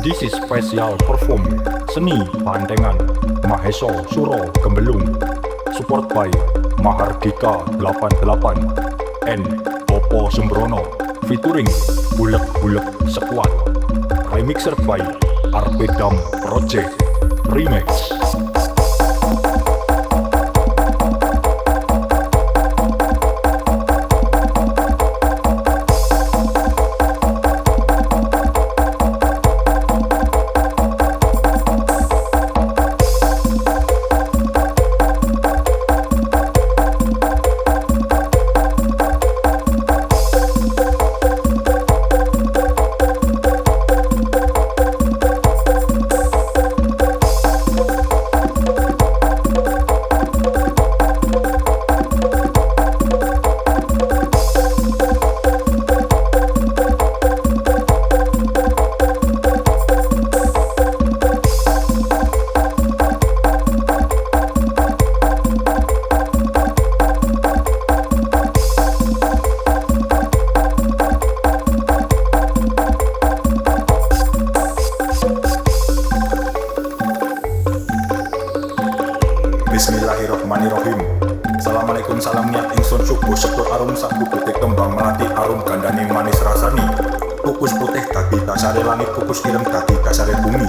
This is special perform Seni Bandengan Maheso Suro Gembelung, support by Mahardika 88 and Popo Sembrono featuring Bulek-Bulek Squad, remixer by Arpedam Project Remix. Bismillahirrahmanirrahim. Assalamualaikum salam niat ingsun subuh setur arum saku putih kembang melati arum gandani manis rasani. Kukus putih dadi dasare langit kukus ireng dadi dasare bumi.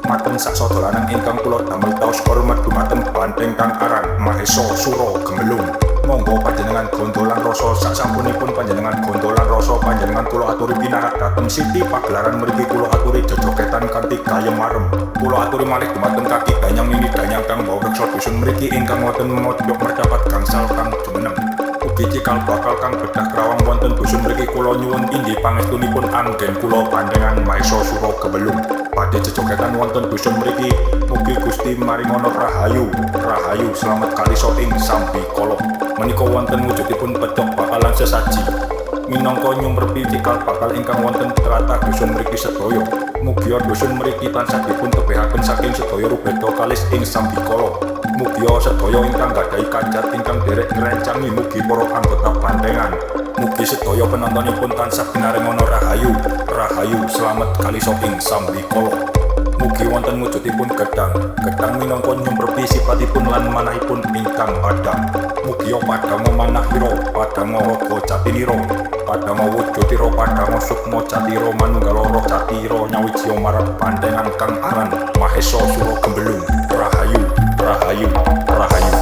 Maten sak sodolanan ingkang kula damel taos hormat dumateng Banteng kang aran Maheso Suro Gembelung. Monggo panjenengan gondolan rasa sak sampunipun panjenengan gondolan rasa panjenengan kula aturi pinarak dhateng Siti pagelaran mriki kula aturi jojogetan kanthi gayem marem. Kula aturi malih dumateng kaki danyang nini danyang kang bawa reksa dusun mriki ingkang wonten modhok mercapat gangsal kang jumeneng. Ugi cikal bakal kang bedah krawang wonten dusun mriki kula nyuwun inggih pangestunipun anggen kula Bandengan Maheso Suro Gembelung. Badhe jojogetan wonten dusun mriki mugi Gusti maringono rahayu, rahayu slamet kalisa ing Sambikala. Menika wonten wujudipun pedhok bakalan sesaji minangka nyumrepi cikal bakal ingkang wonten tlatah dusun mriki sedaya. Mugi dusun mriki tansah dipun tebihaken saking sedaya rubeda kalis ing Sambikala. Mugi sedaya ingkang gadhahi kanjat ingkang derek ngrencangi mugi para anggota Bandengan. Mugi sedaya penontonipun tansah pinaringono rahayu, rahayu slamet kalisa ing Sambikala. Mugi wonten wujudipun gedang, gedang minangka nyumrepi sipatipun lan manahipun ingkang padhang. Mugi padhang manahira, padhang raga jatinira, padhang wujudira, padhang sukma jatira manunggal roh jatira nyawiji marang Bandengan kang aran Maheso Suro Gembelung. Rahayu, rahayu, rahayu.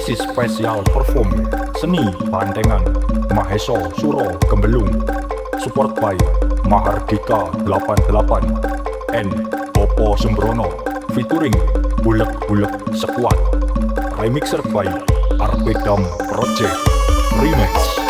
This is special perform Seni Bandengan Maheso Suro Gembelung. Support by Mahardika 88 and Popo Sembrono featuring Bulek-Bulek Sekuat. Remixer by Arpedam Project Remix.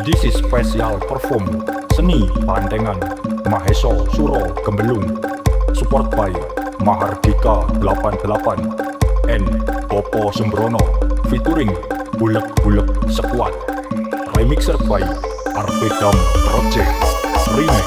This is special perform Seni Bandengan Maheso Suro Gembelung. Support by Mahardika 88 and Popo Sembrono featuring Bulek-Bulek Sekuat. Remixer by Arpedam Project Remix.